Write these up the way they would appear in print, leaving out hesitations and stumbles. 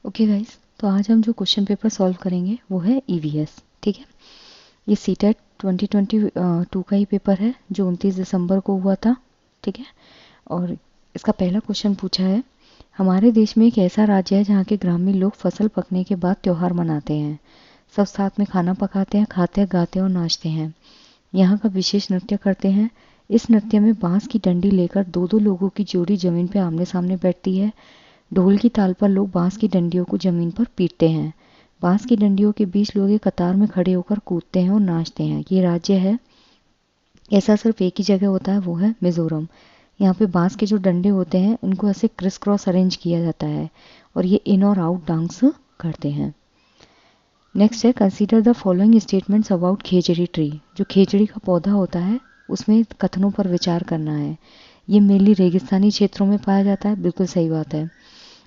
Okay guys, तो आज हम जो क्वेश्चन पेपर सॉल्व करेंगे वो है ईवीएस। ठीक है, ये सीटेट 2022 का ही पेपर है जो 29 दिसंबर को हुआ था। ठीक है, और इसका पहला क्वेश्चन पूछा है, हमारे देश में एक ऐसा राज्य है जहाँ के ग्रामीण लोग फसल पकने के बाद त्योहार मनाते हैं। सब साथ में खाना पकाते हैं, खाते हैं, गाते हैं और नाचते हैं। यहाँ का विशेष नृत्य करते हैं। इस नृत्य में बांस की डंडी लेकर दो दो लोगों की जोड़ी जमीन पर आमने सामने बैठती है। ढोल की ताल पर लोग बांस की डंडियों को जमीन पर पीटते हैं। बांस की डंडियों के बीच लोग एक कतार में खड़े होकर कूदते हैं और नाचते हैं। ये राज्य है, ऐसा सिर्फ एक ही जगह होता है, वो है मिजोरम। यहाँ पे बांस के जो डंडे होते हैं उनको ऐसे क्रिस क्रॉस अरेंज किया जाता है और ये इन और आउट डांस करते हैं। नेक्स्ट है, consider the following statements about khejri tree. जो खेजड़ी का पौधा होता है उसमें कथनों पर विचार करना है। ये मेनली रेगिस्तानी क्षेत्रों में पाया जाता है, बिल्कुल सही बात है।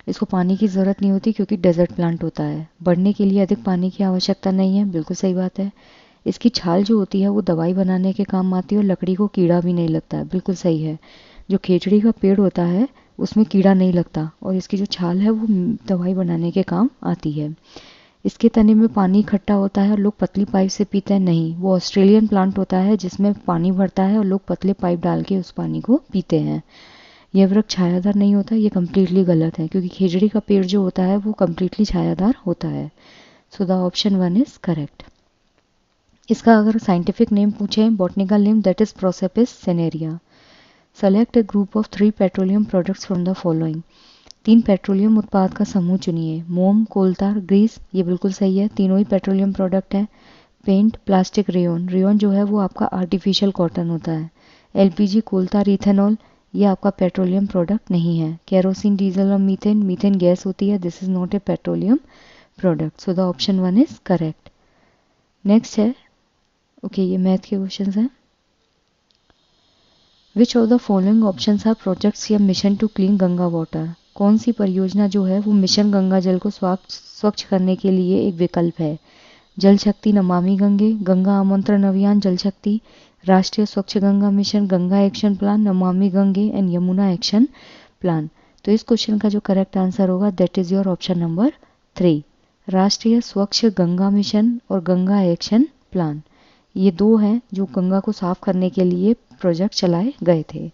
इसको पानी की ज़रूरत नहीं होती क्योंकि डेजर्ट प्लांट होता है। बढ़ने के लिए अधिक पानी की आवश्यकता नहीं है, बिल्कुल सही बात है। इसकी छाल जो होती है वो दवाई बनाने के काम आती है और लकड़ी को कीड़ा भी नहीं लगता है, बिल्कुल सही है। जो खेजड़ी का पेड़ होता है उसमें कीड़ा नहीं लगता और इसकी जो छाल है वो दवाई बनाने के काम आती है। इसके तने में पानी इकट्ठा होता है और लोग पतली पाइप से पीते हैं, नहीं, वो ऑस्ट्रेलियन प्लांट होता है जिसमें पानी भरता है और लोग पतले पाइप डाल के उस पानी को पीते हैं। यह वृक्ष छायादार नहीं होता, ये कम्प्लीटली गलत है क्योंकि खेजड़ी का पेड़ जो होता है वो कम्प्लीटली छायादार होता है। So the option 1 is correct. इसका अगर साइंटिफिक नेम पूछे, botanical name, that is Prosopis cineraria. Select a group of 3 petroleum products from the following. 3 petroleum उत्पाद का समूह चुनिए। मोम, कोलतार, ग्रीस, ये बिल्कुल सही है, तीनों ही पेट्रोलियम प्रोडक्ट हैं। पेंट, प्लास्टिक, रेयन, रेयन जो है वो आपका आर्टिफिशियल कॉटन होता है। एलपीजी, कोलतार, इथेनॉल, ये आपका पेट्रोलियम प्रोडक्ट नहीं है। केरोसिन, डीजल और मीथेन, मीथेन गैस होती है, this is not a petroleum product. So the option 1 is correct. Next है, ओके, ये मैथ के क्वेश्चन हैं। Which of the following options are projects या mission to clean Ganga water. कौन सी परियोजना जो है वो मिशन गंगा जल को स्वच्छ करने के लिए एक विकल्प है। जल शक्ति, नमामि गंगे, गंगा आमंत्रण अभियान, जल Shakti, Rashtriya Swachh Ganga mission, Ganga action plan, Namami Gange and Yamuna action plan. तो इस क्वेश्चन का जो करेक्ट आंसर होगा that is your option number 3, Rashtriya Swachh Ganga mission और गंगा एक्शन प्लान। ये दो हैं जो गंगा को साफ करने के लिए प्रोजेक्ट चलाए गए थे,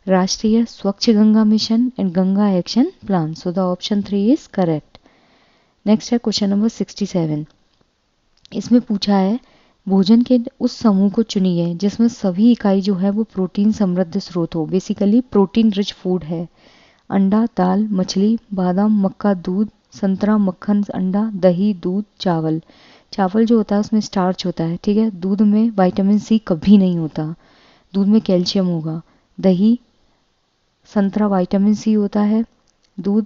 राष्ट्रीय Swachh Ganga mission and Ganga action plan. So the option 3 is correct. Next है क्वेश्चन नंबर 67। इसमें पूछा है, भोजन के उस समूह को चुनिए जिसमें सभी इकाई जो है वो प्रोटीन समृद्ध स्रोत हो, बेसिकली प्रोटीन रिच फूड है। अंडा, दाल, मछली, बादाम, मक्का, दूध, संतरा, मक्खन, अंडा, दही, दूध, चावल। चावल जो होता है उसमें स्टार्च होता है, ठीक है। दूध में विटामिन सी कभी नहीं होता, दूध में कैल्शियम होगा। दही, संतरा विटामिन सी होता है। दूध,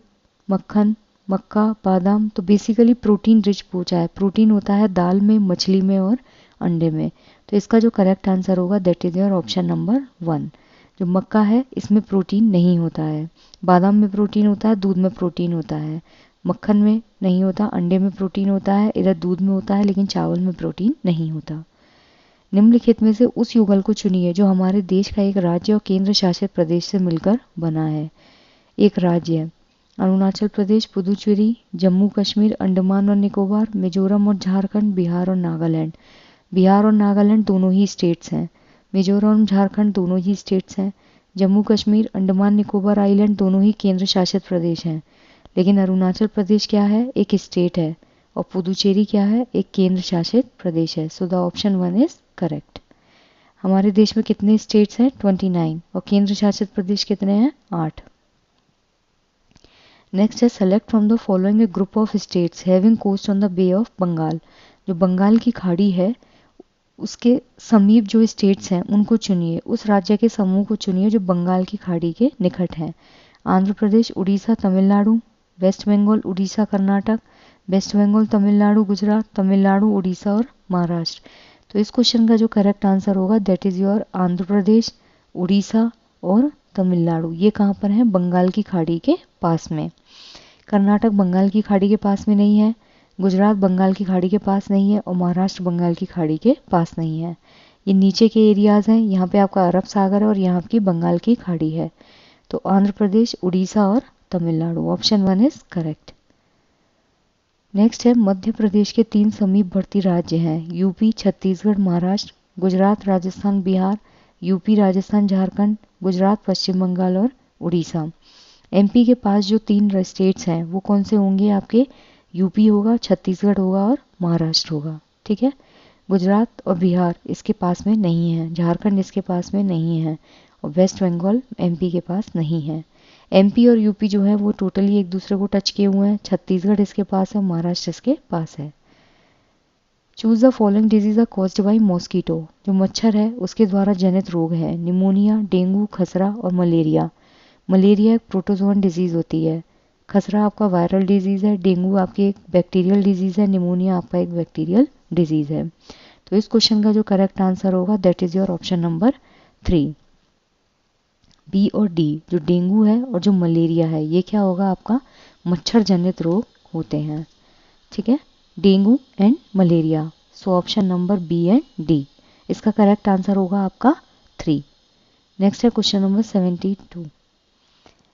मक्खन, मक्का, बादाम, तो बेसिकली प्रोटीन रिच पूछा है। प्रोटीन होता है दाल में, मछली में और अंडे में। तो इसका जो करेक्ट आंसर होगा that is your option number 1। जो मक्का है इसमें प्रोटीन नहीं होता है, बादाम में प्रोटीन होता है, दूध में प्रोटीन होता है, मक्खन में नहीं होता, अंडे में प्रोटीन होता है, इधर दूध में होता है, लेकिन चावल में प्रोटीन नहीं होता। निम्नलिखित में से उस युगल को चुनिए जो हमारे देश का एक राज्य और केंद्र शासित प्रदेश से मिलकर बना है। एक राज्य, अरुणाचल प्रदेश, पुदुचेरी, जम्मू कश्मीर, अंडमान और निकोबार, मिजोरम और झारखंड, बिहार और नागालैंड। बिहार और नागालैंड दोनों ही स्टेट्स हैं, मिजोरम, झारखंड दोनों ही स्टेट्स हैं, जम्मू कश्मीर, अंडमान निकोबार आइलैंड दोनों ही केंद्र शासित प्रदेश हैं। लेकिन अरुणाचल प्रदेश क्या है, एक स्टेट है, और पुदुचेरी क्या है, एक केंद्र शासित प्रदेश है। So the option 1 is correct. हमारे देश में कितने स्टेट्स हैं, 29, और केंद्र शासित प्रदेश कितने हैं, 8। नेक्स्ट है, select from the following a group of states having coast on the Bay of Bengal. जो बंगाल की खाड़ी है उसके समीप जो स्टेट्स हैं उनको चुनिए, उस राज्य के समूह को चुनिए जो बंगाल की खाड़ी के निकट हैं। आंध्र प्रदेश, उड़ीसा, तमिलनाडु, वेस्ट बंगाल, उड़ीसा, कर्नाटक, वेस्ट बंगाल, तमिलनाडु, गुजरात, तमिलनाडु, उड़ीसा और महाराष्ट्र। तो इस क्वेश्चन का जो करेक्ट आंसर होगा that is your Andhra Pradesh, Orissa और तमिलनाडु। ये कहाँ पर है, बंगाल की खाड़ी के पास में। कर्नाटक बंगाल की खाड़ी के पास में नहीं है, गुजरात बंगाल की खाड़ी के पास नहीं है और महाराष्ट्र बंगाल की खाड़ी के पास नहीं है। ये नीचे के एरियाज हैं, यहाँ पे आपका अरब सागर है और यहाँ की बंगाल की खाड़ी है। तो आंध्र प्रदेश, उड़ीसा और Tamil Nadu, option 1 is correct. Next है मध्य प्रदेश के 3 समीपवर्ती राज्य हैं यूपी, छत्तीसगढ़, महाराष्ट्र, गुजरात, राजस्थान, बिहार, यूपी, राजस्थान, झारखंड, गुजरात, पश्चिम बंगाल और उड़ीसा। एमपी के पास जो 3 स्टेट्स हैं वो कौन से होंगे आपके? यूपी होगा, छत्तीसगढ़ होगा और महाराष्ट्र होगा। ठीक है, गुजरात और बिहार इसके पास में नहीं है, झारखंड इसके पास में नहीं है और वेस्ट बंगाल एमपी के पास नहीं है। एमपी और यूपी जो है वो टोटली एक दूसरे को टच किए हुए हैं, छत्तीसगढ़ इसके पास है, महाराष्ट्र इसके पास है। Choose the following disease are caused by mosquito. जो मच्छर है उसके द्वारा जनित रोग है निमोनिया, डेंगू, खसरा और मलेरिया। मलेरिया एक प्रोटोजोन डिजीज होती है, खसरा आपका वायरल डिजीज है, डेंगू आपकी एक बैक्टीरियल डिजीज है, निमोनिया आपका एक बैक्टीरियल डिजीज है। तो इस क्वेश्चन का जो करेक्ट आंसर होगा that is your option number 3, B और डी। जो डेंगू है और जो मलेरिया है ये क्या होगा आपका? मच्छर जनित रोग होते हैं। ठीक है, dengue and malaria. So option number B and D, इसका करेक्ट आंसर होगा आपका 3। नेक्स्ट है question number 72।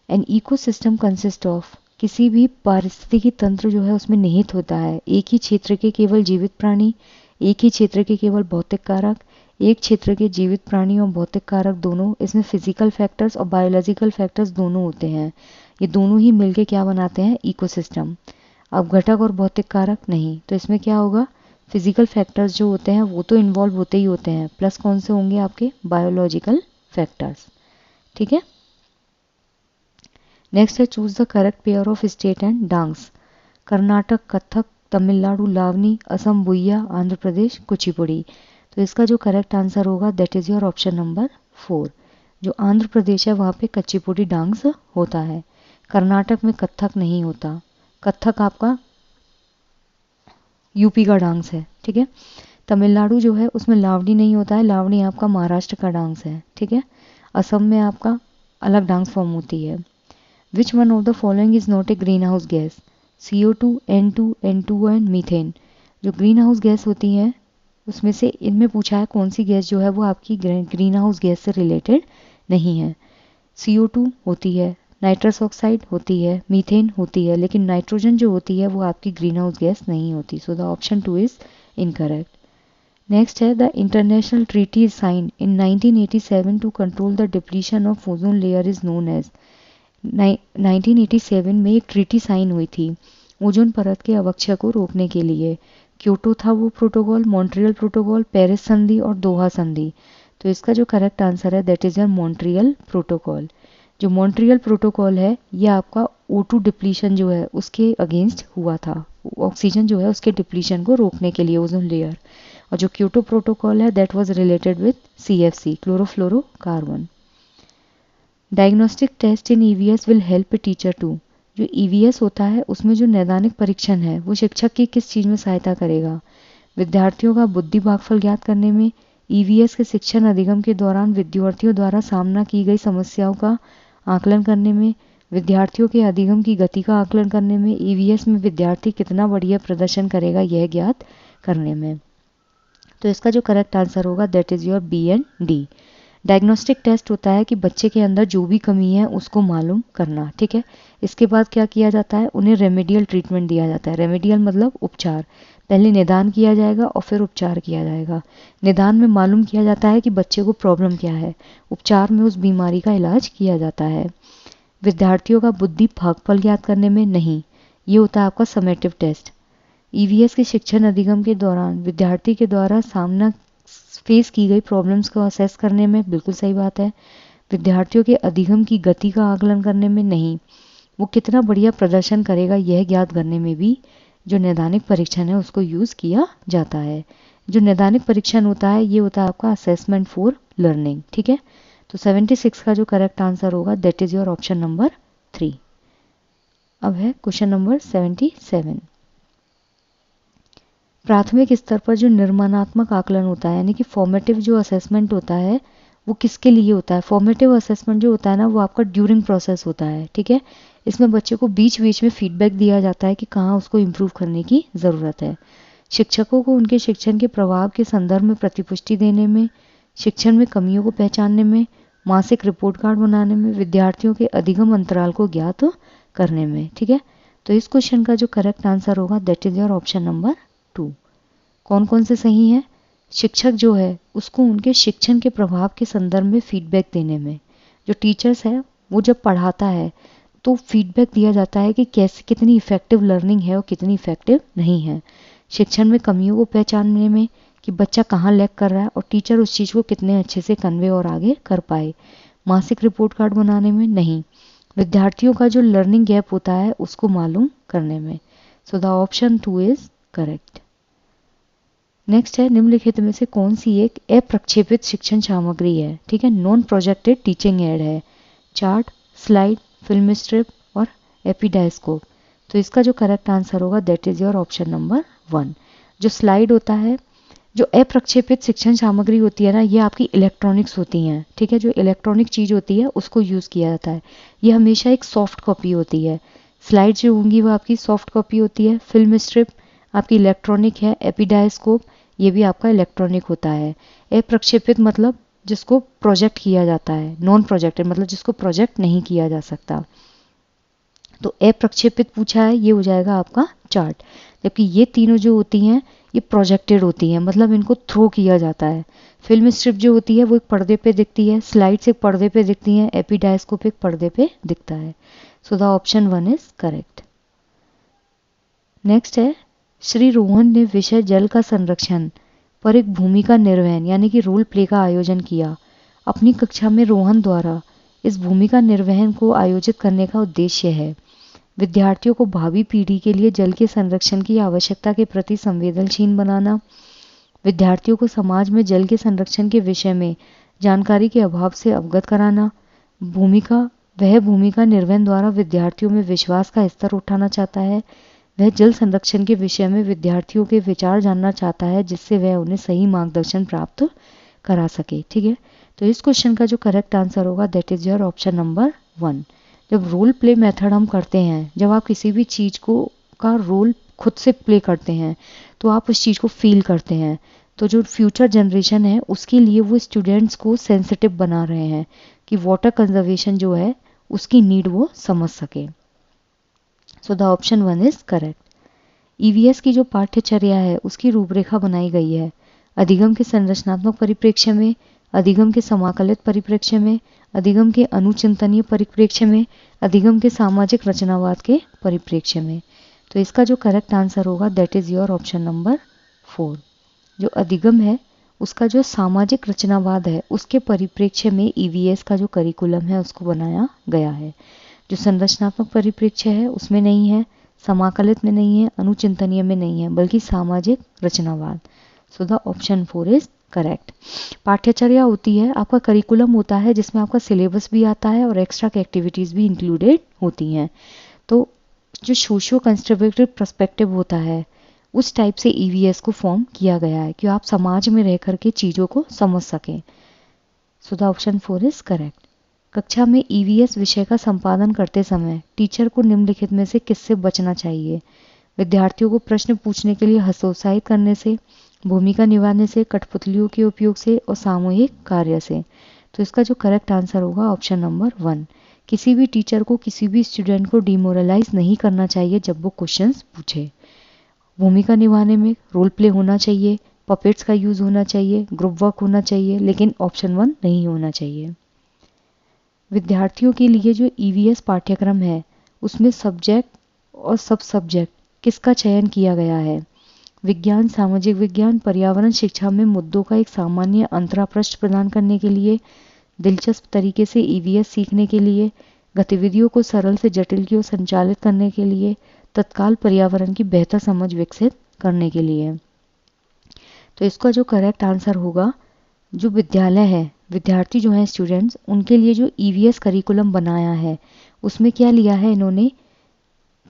An ecosystem consist of, किसी भी पारिस्थितिकी तंत्र जो है उसमें निहित होता है एक ही क्षेत्र के केवल जीवित प्राणी, एक ही क्षेत्र के केवल भौतिक कारक, एक क्षेत्र के जीवित प्राणी और भौतिक कारक दोनों, इसमें फिजिकल फैक्टर्स और बायोलॉजिकल फैक्टर्स दोनों होते हैं। ये दोनों ही मिलके क्या बनाते हैं? इकोसिस्टम। अब घटक और भौतिक कारक नहीं, तो इसमें क्या होगा? फिजिकल फैक्टर्स जो होते हैं वो तो इन्वॉल्व होते ही होते हैं, प्लस कौन से होंगे आपके? Biological factors. ठीक है, नेक्स्ट है choose the correct pair of state and dance. Karnataka Kathak, Tamil Nadu Lavani, Assam बुइया, आंध्र प्रदेश कुचिपुड़ी। तो इसका जो करेक्ट आंसर होगा that is your option number 4। जो आंध्र प्रदेश है वहाँ पे कुचिपुड़ी डांस होता है, कर्नाटक में कथक नहीं होता, कथक आपका यूपी का डांस है। ठीक है, तमिलनाडु जो है उसमें लावनी नहीं होता है, लावनी आपका महाराष्ट्र का डांस है। ठीक है, असम में आपका अलग डांस फॉर्म होती है। Which one of the following is not A green house gas? CO2, N2, N2 and methane. जो ग्रीन हाउस गैस होती हैं उसमें से इनमें पूछा है कौन सी गैस जो है वो आपकी ग्रीन हाउस गैस से रिलेटेड नहीं है। CO2 होती है, नाइट्रस ऑक्साइड होती है, मीथेन होती है, लेकिन नाइट्रोजन जो होती है वो आपकी ग्रीन हाउस गैस नहीं होती। So the option 2 is incorrect. Next है the international treaty sign in 1987 to control the depletion of ozone layer is known as. 1987 में एक ट्रीटी साइन हुई थी ओजोन परत के अवक्षय को रोकने के लिए। क्योटो था वो प्रोटोकॉल, मॉन्ट्रियल प्रोटोकॉल, पेरिस संधि और दोहा संधि। तो इसका जो करेक्ट आंसर है that is your Montreal protocol. जो मॉन्ट्रियल प्रोटोकॉल है ये आपका O2 डिप्लीशन जो है उसके अगेंस्ट हुआ था, ऑक्सीजन जो है उसके डिप्लीशन को रोकने के लिए ओजोन लेयर। और जो क्योटो प्रोटोकॉल है that was related with CFC, chlorofluorocarbon. Diagnostic test in EVS will help a teacher to. जो EVS होता है उसमें जो नैदानिक परीक्षण है वो शिक्षक की किस चीज़ में सहायता करेगा? विद्यार्थियों का बुद्धि भागफल ज्ञात करने में, EVS के शिक्षण अधिगम के दौरान विद्यार्थियों द्वारा सामना की गई समस्याओं का आकलन करने में, विद्यार्थियों के अधिगम की गति का आकलन करने में, EVS में विद्यार्थी कितना बढ़िया प्रदर्शन करेगा यह ज्ञात करने में। तो इसका जो करेक्ट आंसर होगा that is your B and D. Diagnostic test होता है कि बच्चे के अंदर जो भी कमी है उसको मालूम करना। ठीक है, इसके बाद क्या किया जाता है? उन्हें रेमेडियल ट्रीटमेंट दिया जाता है। रेमेडियल मतलब उपचार। पहले निदान किया जाएगा और फिर उपचार किया जाएगा। निदान में मालूम किया जाता है कि बच्चे को प्रॉब्लम क्या है, उपचार में उस बीमारी का इलाज किया जाता है। विद्यार्थियों का बुद्धि भागफल ज्ञात करने में नहीं, ये होता है आपका समेटिव टेस्ट। EVS के शिक्षण अधिगम के दौरान विद्यार्थी के द्वारा सामना फेस की गई प्रॉब्लम्स को असेस करने में, बिल्कुल सही बात है। विद्यार्थियों के अधिगम की गति का आकलन करने में नहीं, वो कितना बढ़िया प्रदर्शन करेगा यह ज्ञात करने में भी जो नैदानिक परीक्षण है उसको यूज़ किया जाता है। जो नैदानिक परीक्षण होता है ये होता है आपका असेसमेंट फॉर लर्निंग। ठीक है, तो 76 का जो करेक्ट आंसर होगा that is your option number 3। अब है क्वेश्चन नंबर 77। प्राथमिक स्तर पर जो निर्माणात्मक आकलन होता है यानी कि फॉर्मेटिव जो असेसमेंट होता है वो किसके लिए होता है? फॉर्मेटिव असेसमेंट जो होता है ना वो आपका ड्यूरिंग प्रोसेस होता है। ठीक है, इसमें बच्चे को बीच बीच में फीडबैक दिया जाता है कि कहाँ उसको इम्प्रूव करने की ज़रूरत है। शिक्षकों को उनके शिक्षण के प्रभाव के संदर्भ में प्रतिपुष्टि देने में, शिक्षण में कमियों को पहचानने में, मासिक रिपोर्ट कार्ड बनाने में, विद्यार्थियों के अधिगम अंतराल को ज्ञात करने में। ठीक है, तो इस क्वेश्चन का जो करेक्ट आंसर होगा that is your option number 2। कौन कौन से सही हैं? शिक्षक जो है उसको उनके शिक्षण के प्रभाव के संदर्भ में फीडबैक देने में, जो टीचर्स है वो जब पढ़ाता है तो फीडबैक दिया जाता है कि कैसे कितनी इफेक्टिव लर्निंग है और कितनी इफेक्टिव नहीं है। शिक्षण में कमियों को पहचानने में कि बच्चा कहाँ लैग कर रहा है और टीचर उस चीज़ को कितने अच्छे से कन्वे और आगे कर पाए। मासिक रिपोर्ट कार्ड बनाने में नहीं, विद्यार्थियों का जो लर्निंग गैप होता है उसको मालूम करने में। सो the option 2 is correct. Next है निम्नलिखित में से कौन सी एक अप्रक्षेपित शिक्षण सामग्री है? ठीक है, नॉन प्रोजेक्टेड टीचिंग एड है। चार्ट, स्लाइड, फिल्म स्ट्रिप और एपिडायस्कोप। तो इसका जो करेक्ट आंसर होगा that is your option number 1। जो स्लाइड होता है, जो अप्रक्षेपित शिक्षण सामग्री होती है ना, ये आपकी इलेक्ट्रॉनिक्स होती हैं। ठीक है, जो इलेक्ट्रॉनिक चीज़ होती है उसको यूज़ किया जाता है। ये हमेशा एक सॉफ्ट कॉपी होती है। स्लाइड जो होंगी वो आपकी सॉफ्ट कॉपी होती है। फिल्म स्ट्रिप आपकी इलेक्ट्रॉनिक है। एपिडायस्कोप ये भी आपका इलेक्ट्रॉनिक होता है। अप्रक्षेपित मतलब जिसको प्रोजेक्ट किया जाता है, नॉन प्रोजेक्टेड मतलब जिसको प्रोजेक्ट नहीं किया जा सकता। तो अप्रक्षेपित पूछा है, ये हो जाएगा आपका चार्ट। जबकि ये तीनों जो होती हैं ये प्रोजेक्टेड होती हैं, मतलब इनको थ्रो किया जाता है। फिल्म स्ट्रिप जो होती है वो एक पर्दे पे दिखती है, स्लाइड्स एक पर्दे पे दिखती हैं, एपिडायस्कोप एक पर्दे पे दिखता है। So the option 1 is correct. Next है श्री रोहन ने विषय जल का संरक्षण पर एक भूमिका निर्वहन यानी कि रोल प्ले का आयोजन किया। अपनी कक्षा में रोहन द्वारा इस भूमिका निर्वहन को आयोजित करने का उद्देश्य है विद्यार्थियों को भावी पीढ़ी के लिए जल के संरक्षण की आवश्यकता के प्रति संवेदनशील बनाना, विद्यार्थियों को समाज में जल के संरक्षण के विषय में जानकारी के अभाव से अवगत कराना। वह भूमिका निर्वहन द्वारा विद्यार्थियों में विश्वास का स्तर उठाना चाहता है। वह जल संरक्षण के विषय में विद्यार्थियों के विचार जानना चाहता है जिससे वह उन्हें सही मार्गदर्शन प्राप्त करा सके। ठीक है, तो इस क्वेश्चन का जो करेक्ट आंसर होगा that is your option number 1। जब रोल प्ले मेथड हम करते हैं, जब आप किसी भी चीज़ को का रोल खुद से प्ले करते हैं तो आप उस चीज़ को फील करते हैं। तो जो फ्यूचर जनरेशन है उसके लिए वो स्टूडेंट्स को सेंसिटिव बना रहे हैं कि वाटर कंजर्वेशन जो है उसकी नीड वो समझ सके। सो the option 1 is correct. EVS की जो पाठ्यचर्या है उसकी रूपरेखा बनाई गई है अधिगम के संरचनात्मक परिप्रेक्ष्य में, अधिगम के समाकलित परिप्रेक्ष्य में, अधिगम के अनुचिंतनीय परिप्रेक्ष्य में, अधिगम के सामाजिक रचनावाद के परिप्रेक्ष्य में। तो इसका जो करेक्ट आंसर होगा that is your option number 4। जो अधिगम है उसका जो सामाजिक रचनावाद है उसके परिप्रेक्ष्य में ईवीएस का जो करिकुलम है उसको बनाया गया है। जो संरचनात्मक परिप्रेक्ष्य है उसमें नहीं है, समाकलित में नहीं है, अनुचिंतनीय में नहीं है, बल्कि सामाजिक रचनावाद। So the option 4 is correct. पाठ्यचर्या होती है, आपका करिकुलम होता है जिसमें आपका सिलेबस भी आता है और एक्स्ट्रा एक्टिविटीज़ भी इंक्लूडेड होती हैं। तो जो सोशियो कंस्ट्रक्टिव पर्सपेक्टिव होता है उस टाइप से ईवीएस को फॉर्म किया गया है कि आप समाज में रह करके चीज़ों को समझ सकें। सो द ऑप्शन 4 इज करेक्ट। कक्षा में ईवीएस विषय का संपादन करते समय टीचर को निम्नलिखित में से किससे बचना चाहिए? विद्यार्थियों को प्रश्न पूछने के लिए हतोत्साहित करने से, भूमिका निभाने से, कठपुतलियों के उपयोग से और सामूहिक कार्य से। तो इसका जो करेक्ट आंसर होगा ऑप्शन नंबर 1। किसी भी टीचर को किसी भी स्टूडेंट को डिमोरलाइज नहीं करना चाहिए जब वो क्वेश्चंस पूछे। भूमिका निभाने में रोल प्ले होना चाहिए, पपेट्स का यूज़ होना चाहिए, ग्रुप वर्क होना चाहिए, लेकिन ऑप्शन 1 नहीं होना चाहिए। विद्यार्थियों के लिए जो ईवीएस पाठ्यक्रम है उसमें सब्जेक्ट और सब सब्जेक्ट किसका चयन किया गया है? विज्ञान, सामाजिक विज्ञान, पर्यावरण शिक्षा में मुद्दों का एक सामान्य अंतरापृष्ठ प्रदान करने के लिए, दिलचस्प तरीके से ईवीएस सीखने के लिए, गतिविधियों को सरल से जटिल की ओर संचालित करने के लिए, तत्काल पर्यावरण की बेहतर समझ विकसित करने के लिए। तो इसका जो करेक्ट आंसर होगा, जो विद्यालय है, विद्यार्थी जो हैं स्टूडेंट्स, उनके लिए जो ईवीएस करिकुलम बनाया है उसमें क्या लिया है इन्होंने?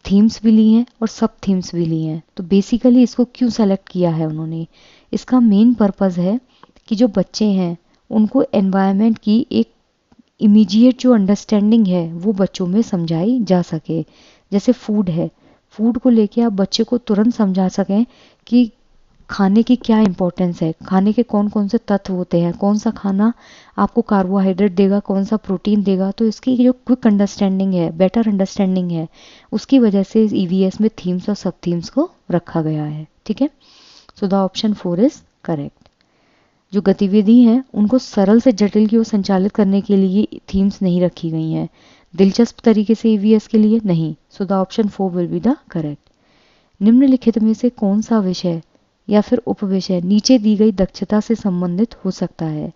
थीम्स भी ली हैं और सब थीम्स भी ली हैं। तो बेसिकली इसको क्यों सेलेक्ट किया है उन्होंने? इसका मेन पर्पज़ है कि जो बच्चे हैं उनको एनवायरनमेंट की एक इमीडिएट जो अंडरस्टैंडिंग है वो बच्चों में समझाई जा सके। जैसे फूड है, फूड को लेके आप बच्चे को तुरंत समझा सकें कि खाने की क्या इंपॉर्टेंस है, खाने के कौन कौन से तत्व होते हैं, कौन सा खाना आपको कार्बोहाइड्रेट देगा, कौन सा प्रोटीन देगा। तो इसकी जो क्विक अंडरस्टैंडिंग है, बेटर अंडरस्टैंडिंग है, उसकी वजह से इस ईवीएस में थीम्स और सब थीम्स को रखा गया है। ठीक है, so the option 4 is correct. जो गतिविधि हैं उनको सरल से जटिल की ओर संचालित करने के लिए थीम्स नहीं रखी गई हैं, दिलचस्प तरीके से ईवीएस के लिए नहीं। सो the option 4 will be the correct. निम्नलिखित में से कौन सा विषय या फिर उपविषय नीचे दी गई दक्षता से संबंधित हो सकता है?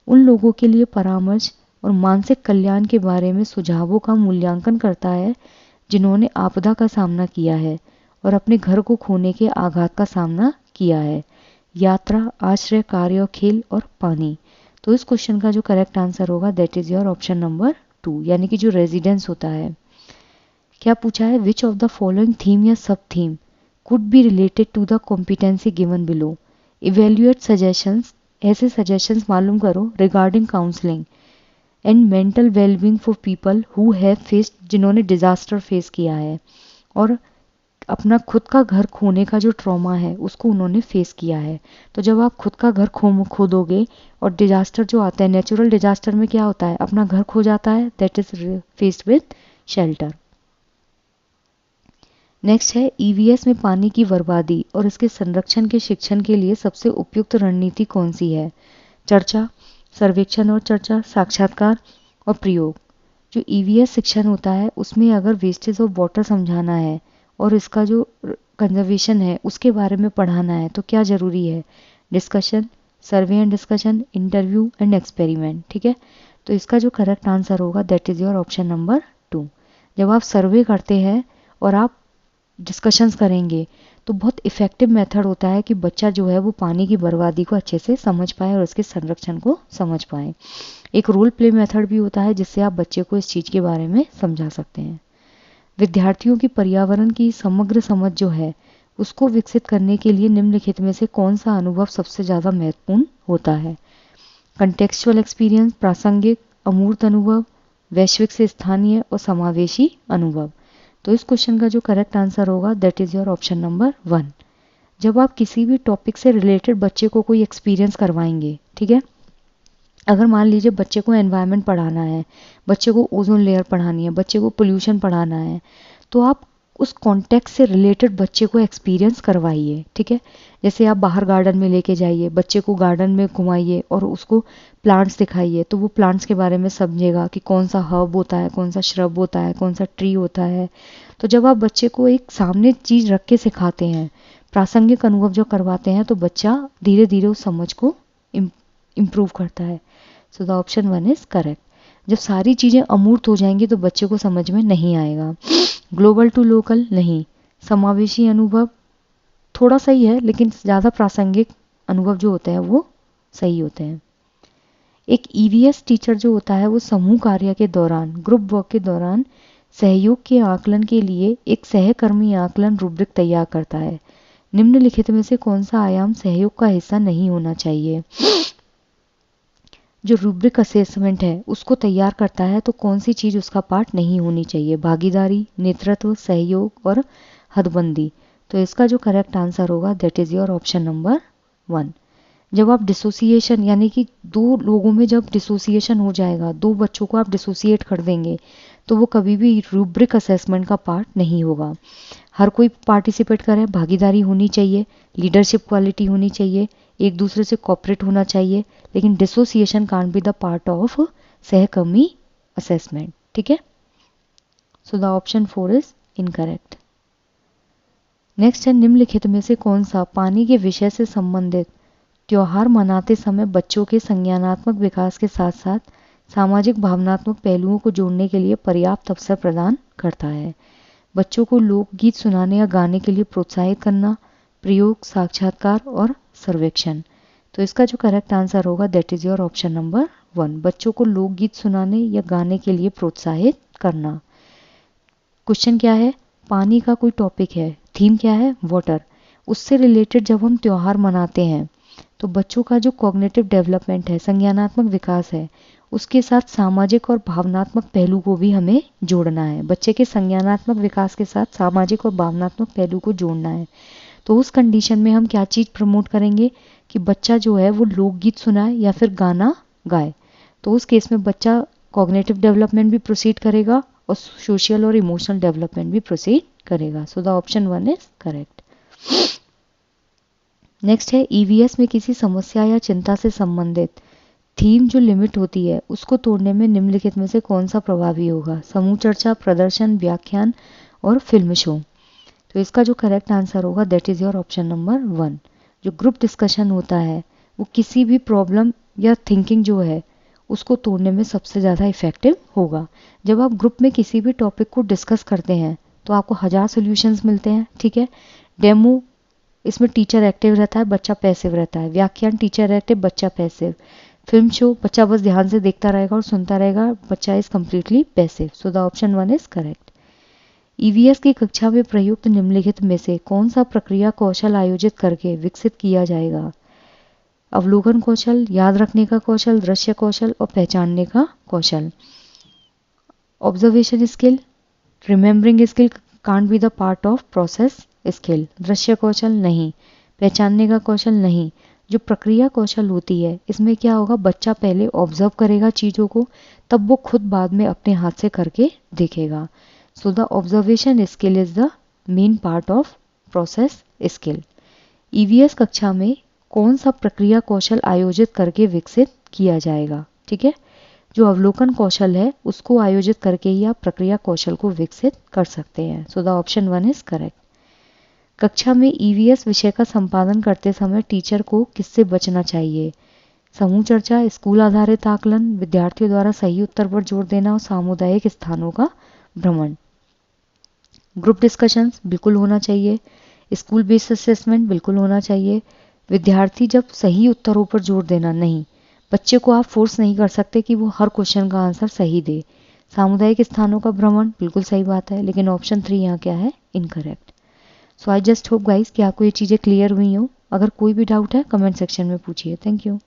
उन लोगों के लिए परामर्श और मानसिक कल्याण के बारे में सुझावों का मूल्यांकन करता है जिन्होंने आपदा का सामना किया है और अपने घर को खोने के आघात का सामना किया है। यात्रा, आश्रय, कार्य और खेल और पानी। तो इस क्वेश्चन का जो करेक्ट आंसर होगा that is your option number 2, यानी कि जो रेजिडेंस होता है। क्या पूछा है? विच ऑफ द फॉलोइंग थीम या सब theme could be related to the competency given below. Evaluate suggestions, ऐसे suggestions मालूम करो regarding counseling and mental well-being for people who have faced, जिन्होंने disaster face किया है और अपना खुद का घर खोने का जो ट्रॉमा है उसको उन्होंने फेस किया है। तो जब आप खुद का घर खो दोगे और डिजास्टर जो आता है, नेचुरल डिजास्टर में क्या होता है, अपना घर खो जाता है, that is faced with shelter. Next है ईवीएस में पानी की बर्बादी और इसके संरक्षण के शिक्षण के लिए सबसे उपयुक्त रणनीति कौन सी है? चर्चा, सर्वेक्षण और चर्चा, साक्षात्कार और प्रयोग। जो ईवीएस शिक्षण होता है उसमें अगर वेस्टेज ऑफ वाटर समझाना है और इसका जो कंजर्वेशन है उसके बारे में पढ़ाना है तो क्या ज़रूरी है? Discussion, survey and discussion, interview and experiment. ठीक है, तो इसका जो करेक्ट आंसर होगा that is your option number 2। जब आप सर्वे करते हैं और आप डिस्कशंस करेंगे तो बहुत इफ़ेक्टिव मेथड होता है कि बच्चा जो है वो पानी की बर्बादी को अच्छे से समझ पाए और उसके संरक्षण को समझ पाए। एक रोल प्ले मेथड भी होता है जिससे आप बच्चे को इस चीज़ के बारे में समझा सकते हैं। विद्यार्थियों की पर्यावरण की समग्र समझ जो है उसको विकसित करने के लिए निम्नलिखित में से कौन सा अनुभव सबसे ज़्यादा महत्वपूर्ण होता है? कंटेक्चुअल एक्सपीरियंस, प्रासंगिक, अमूर्त अनुभव, वैश्विक से स्थानीय और समावेशी अनुभव। तो इस क्वेश्चन का जो करेक्ट आंसर होगा that is your option number 1। जब आप किसी भी टॉपिक से रिलेटेड बच्चे को कोई एक्सपीरियंस करवाएंगे, ठीक है, अगर मान लीजिए बच्चे को एनवायरनमेंट पढ़ाना है, बच्चे को ओजोन लेयर पढ़ानी है, बच्चे को पोल्यूशन पढ़ाना है, तो आप उस कॉन्टेक्स्ट से रिलेटेड बच्चे को एक्सपीरियंस करवाइए। ठीक है, जैसे आप बाहर गार्डन में लेके जाइए, बच्चे को गार्डन में घुमाइए और उसको प्लांट्स दिखाइए तो वो प्लांट्स के बारे में समझेगा कि कौन सा हर्ब होता है, कौन सा श्रब होता है, कौन सा ट्री होता है। तो जब आप बच्चे को एक सामने चीज़ रख के सिखाते हैं, प्रासंगिक अनुभव जो करवाते हैं, तो बच्चा धीरे धीरे उस समझ को इम्प्रूव करता है। So the option 1 is correct. जब सारी चीज़ें अमूर्त हो जाएंगी तो बच्चे को समझ में नहीं आएगा। ग्लोबल टू लोकल नहीं, समावेशी अनुभव थोड़ा सही है लेकिन ज़्यादा प्रासंगिक अनुभव जो होते हैं वो सही होते हैं। एक ईवीएस टीचर जो होता है वो समूह कार्य के दौरान, ग्रुप वर्क के दौरान सहयोग के आकलन के लिए एक सहकर्मी आकलन रूब्रिक तैयार करता है। निम्नलिखित में से कौन सा आयाम सहयोग का हिस्सा नहीं होना चाहिए? जो रूब्रिक असेसमेंट है उसको तैयार करता है तो कौन सी चीज़ उसका पार्ट नहीं होनी चाहिए? भागीदारी, नेतृत्व, सहयोग और हदबंदी। तो इसका जो करेक्ट आंसर होगा that is your option number 1। जब आप डिसोसिएशन, यानी कि दो लोगों में जब डिसोसिएशन हो जाएगा, दो बच्चों को आप डिसोसिएट कर देंगे तो वो कभी भी रूब्रिक असेसमेंट का पार्ट नहीं होगा। हर कोई पार्टिसिपेट करे, भागीदारी होनी चाहिए, लीडरशिप क्वालिटी होनी चाहिए, एक दूसरे से कॉपरेट होना चाहिए, लेकिन dissociation can't be the part of सहकर्मी असेसमेंट। ठीक है, so the option 4 is incorrect. Next है निम्नलिखित में से कौन सा पानी के विषय से संबंधित त्योहार मनाते समय बच्चों के संज्ञानात्मक विकास के साथ साथ सामाजिक भावनात्मक पहलुओं को जोड़ने के लिए पर्याप्त अवसर प्रदान करता है? बच्चों को लोकगीत सुनाने या गाने के लिए प्रोत्साहित करना, प्रयोग, साक्षात्कार और सर्वेक्षण। तो इसका जो करेक्ट आंसर होगा that is your option number 1। बच्चों को लोकगीत सुनाने या गाने के लिए प्रोत्साहित करना। क्वेश्चन क्या है? पानी का कोई टॉपिक है, थीम क्या है? वाटर। उससे रिलेटेड जब हम त्यौहार मनाते हैं तो बच्चों का जो कॉग्निटिव डेवलपमेंट है, संज्ञानात्मक विकास है, उसके साथ सामाजिक और भावनात्मक पहलू को भी हमें जोड़ना है। बच्चे के संज्ञानात्मक विकास के साथ सामाजिक और भावनात्मक पहलू को जोड़ना है। तो उस कंडीशन में हम क्या चीज़ प्रमोट करेंगे कि बच्चा जो है वो लोकगीत सुनाए या फिर गाना गाए। तो उस केस में बच्चा कॉग्निटिव डेवलपमेंट भी प्रोसीड करेगा और सोशल और इमोशनल डेवलपमेंट भी प्रोसीड करेगा। सो the option 1 is correct. Next है ईवीएस में किसी समस्या या चिंता से संबंधित थीम जो लिमिट होती है उसको तोड़ने में निम्नलिखित में से कौन सा प्रभावी होगा? समूह चर्चा, प्रदर्शन, व्याख्यान और फिल्म शो। तो इसका जो करेक्ट आंसर होगा that is your option number 1। जो ग्रुप डिस्कशन होता है वो किसी भी प्रॉब्लम या थिंकिंग जो है उसको तोड़ने में सबसे ज़्यादा इफेक्टिव होगा। जब आप ग्रुप में किसी भी टॉपिक को डिस्कस करते हैं तो आपको 1000 सॉल्यूशंस मिलते हैं, ठीक है। डेमो, इसमें टीचर एक्टिव रहता है, बच्चा पैसिव रहता है। व्याख्यान, टीचर एक्टिव, बच्चा पैसिव। फिल्म शो, बच्चा बस ध्यान से देखता रहेगा और सुनता रहेगा, बच्चा is completely passive. So the option 1 is correct. EVS की कक्षा में प्रयुक्त निम्नलिखित में से कौन सा प्रक्रिया कौशल आयोजित करके विकसित किया जाएगा? अवलोकन कौशल, याद रखने का कौशल, दृश्य कौशल और पहचानने का कौशल। Observation skill, remembering skill can't be the part of process skill. दृश्य कौशल नहीं, पहचानने का कौशल नहीं। जो प्रक्रिया कौशल होती है इसमें क्या होगा, बच्चा पहले ऑब्जर्व करेगा चीज़ों को, तब वो खुद बाद में अपने हाथ से करके देखेगा। So the observation skill is the main part of process skill. EVS कक्षा में कौन सा प्रक्रिया कौशल आयोजित करके विकसित किया जाएगा? ठीक है, जो अवलोकन कौशल है उसको आयोजित करके ही आप प्रक्रिया कौशल को विकसित कर सकते हैं। सो द ऑप्शन 1 इज करेक्ट। कक्षा में ईवीएस विषय का संपादन करते समय टीचर को किससे बचना चाहिए? समूह चर्चा, स्कूल आधारित आकलन, विद्यार्थियों द्वारा सही उत्तर पर जोर देना और सामुदायिक स्थानों का भ्रमण। ग्रुप डिस्कशंस बिल्कुल होना चाहिए। स्कूल बेस्ड असेसमेंट बिल्कुल होना चाहिए। विद्यार्थी जब सही उत्तरों पर जोर देना नहीं, बच्चे को आप फोर्स नहीं कर सकते कि वो हर क्वेश्चन का आंसर सही दे। सामुदायिक स्थानों का भ्रमण बिल्कुल सही बात है, लेकिन ऑप्शन 3 यहाँ क्या है, incorrect. So I just hope guys कि आपको ये चीज़ें क्लियर हुई हो। अगर कोई भी डाउट है कमेंट सेक्शन में पूछिए। Thank you.